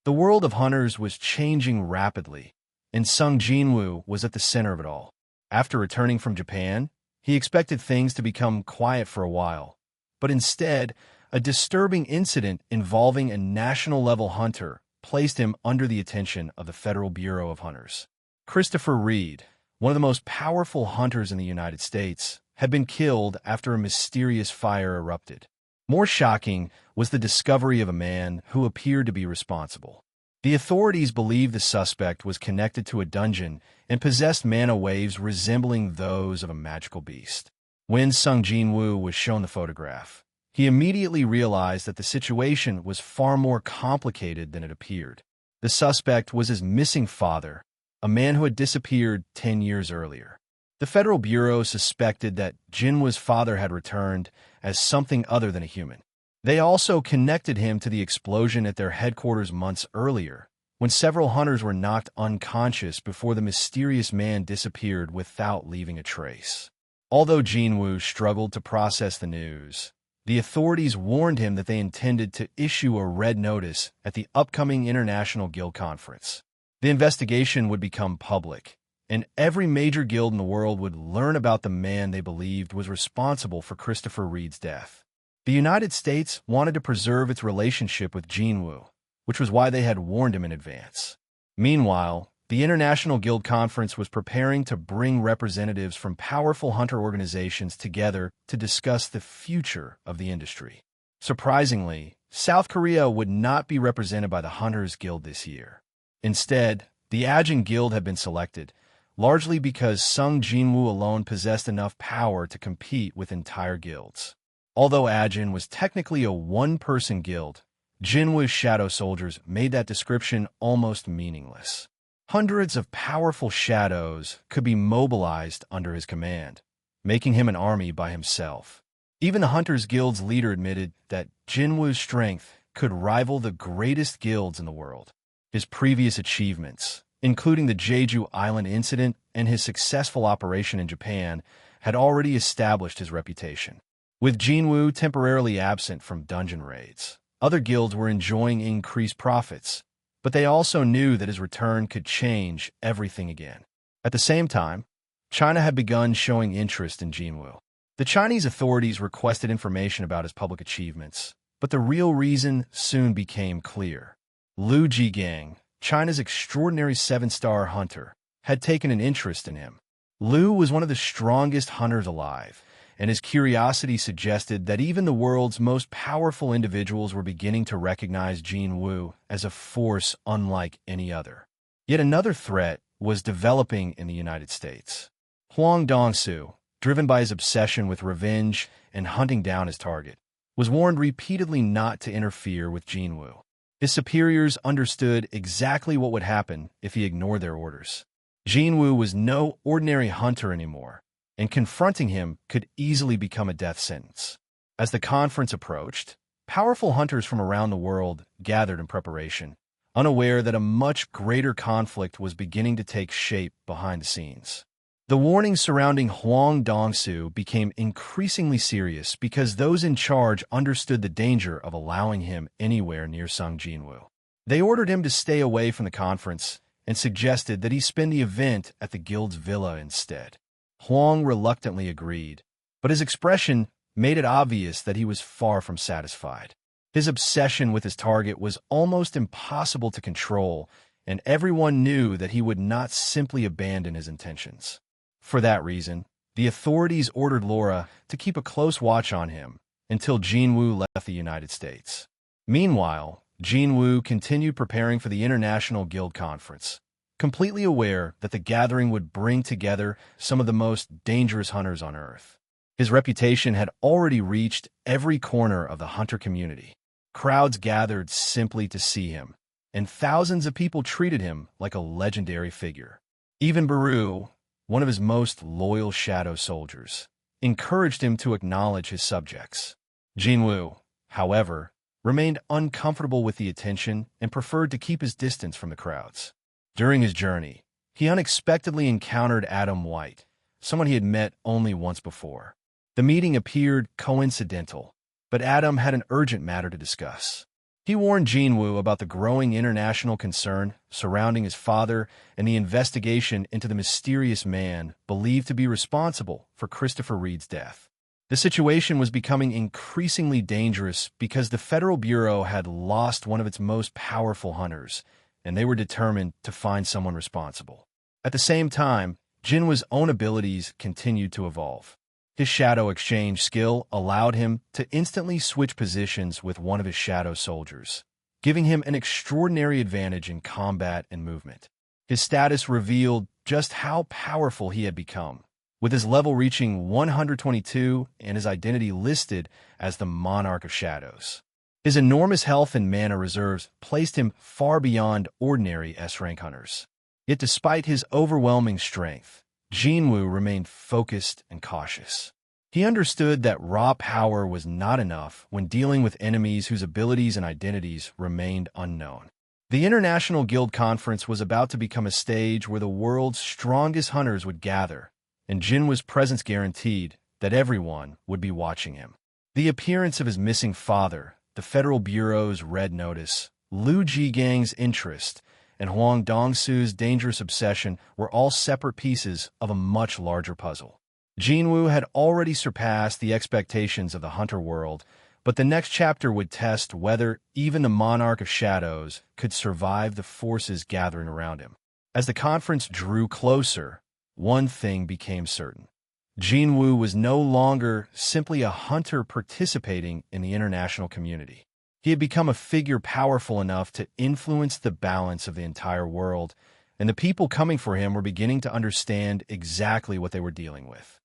The world of hunters was changing rapidly, and Sung Jinwoo was at the center of it all. After returning from Japan, he expected things to become quiet for a while, but instead, a disturbing incident involving a national-level hunter placed him under the attention of the Federal Bureau of Hunters. Christopher Reed, one of the most powerful hunters in the United States, had been killed after a mysterious fire erupted. More shocking was the discovery of a man who appeared to be responsible. The authorities believed the suspect was connected to a dungeon and possessed mana waves resembling those of a magical beast. When Sung Jinwoo was shown the photograph, he immediately realized that the situation was far more complicated than it appeared. The suspect was his missing father, a man who had disappeared 10 years earlier. The Federal Bureau suspected that Jinwoo's father had returned as something other than a human. They also connected him to the explosion at their headquarters months earlier, when several hunters were knocked unconscious before the mysterious man disappeared without leaving a trace. Although Jinwoo struggled to process the news, the authorities warned him that they intended to issue a red notice at the upcoming International Guild Conference. The investigation would become public, and every major guild in the world would learn about the man they believed was responsible for Christopher Reed's death. The United States wanted to preserve its relationship with Jinwoo, which was why they had warned him in advance. Meanwhile, the International Guild Conference was preparing to bring representatives from powerful hunter organizations together to discuss the future of the industry. Surprisingly, South Korea would not be represented by the Hunters Guild this year. Instead, the Ajin Guild had been selected, largely because Sung Jinwoo alone possessed enough power to compete with entire guilds. Although Ajin was technically a one-person guild, Jinwoo's shadow soldiers made that description almost meaningless. Hundreds of powerful shadows could be mobilized under his command, making him an army by himself. Even the Hunters Guild's leader admitted that Jinwoo's strength could rival the greatest guilds in the world. His previous achievements, including the Jeju Island incident and his successful operation in Japan, had already established his reputation. With Jinwoo temporarily absent from dungeon raids, other guilds were enjoying increased profits, but they also knew that his return could change everything again. At the same time, China had begun showing interest in Jinwoo. The Chinese authorities requested information about his public achievements, but the real reason soon became clear. Liu Zhigang, China's extraordinary 7-star hunter, had taken an interest in him. Liu was one of the strongest hunters alive, and his curiosity suggested that even the world's most powerful individuals were beginning to recognize Jinwoo as a force unlike any other. Yet another threat was developing in the United States. Hwang Dongsoo, driven by his obsession with revenge and hunting down his target, was warned repeatedly not to interfere with Jinwoo. His superiors understood exactly what would happen if he ignored their orders. Jinwoo was no ordinary hunter anymore, and confronting him could easily become a death sentence. As the conference approached, powerful hunters from around the world gathered in preparation, unaware that a much greater conflict was beginning to take shape behind the scenes. The warnings surrounding Hwang Dongsoo became increasingly serious because those in charge understood the danger of allowing him anywhere near Sung Jinwoo. They ordered him to stay away from the conference and suggested that he spend the event at the guild's villa instead. Hwang reluctantly agreed, but his expression made it obvious that he was far from satisfied. His obsession with his target was almost impossible to control, and everyone knew that he would not simply abandon his intentions. For that reason, the authorities ordered Laura to keep a close watch on him until Jinwoo left the United States. Meanwhile, Jinwoo continued preparing for the International Guild Conference, completely aware that the gathering would bring together some of the most dangerous hunters on Earth. His reputation had already reached every corner of the hunter community. Crowds gathered simply to see him, and thousands of people treated him like a legendary figure. Even Baru, one of his most loyal shadow soldiers, encouraged him to acknowledge his subjects. Jinwoo, however, remained uncomfortable with the attention and preferred to keep his distance from the crowds. During his journey, he unexpectedly encountered Adam White, someone he had met only once before. The meeting appeared coincidental, but Adam had an urgent matter to discuss. He warned Jinwoo about the growing international concern surrounding his father and the investigation into the mysterious man believed to be responsible for Christopher Reed's death. The situation was becoming increasingly dangerous because the Federal Bureau had lost one of its most powerful hunters, and they were determined to find someone responsible. At the same time, Jinwoo's own abilities continued to evolve. His shadow exchange skill allowed him to instantly switch positions with one of his shadow soldiers, giving him an extraordinary advantage in combat and movement. His status revealed just how powerful he had become, with his level reaching 122 and his identity listed as the Monarch of Shadows. His enormous health and mana reserves placed him far beyond ordinary S-rank hunters. Yet despite his overwhelming strength, Jinwoo remained focused and cautious. He understood that raw power was not enough when dealing with enemies whose abilities and identities remained unknown. The International Guild Conference was about to become a stage where the world's strongest hunters would gather, and Jinwoo's presence guaranteed that everyone would be watching him. The appearance of his missing father, the Federal Bureau's red notice, Liu Zhigang's interest, and Hwang Dongsoo's dangerous obsession were all separate pieces of a much larger puzzle. Jinwoo had already surpassed the expectations of the hunter world, but the next chapter would test whether even the Monarch of Shadows could survive the forces gathering around him. As the conference drew closer, one thing became certain. Jinwoo was no longer simply a hunter participating in the international community. He had become a figure powerful enough to influence the balance of the entire world, and the people coming for him were beginning to understand exactly what they were dealing with.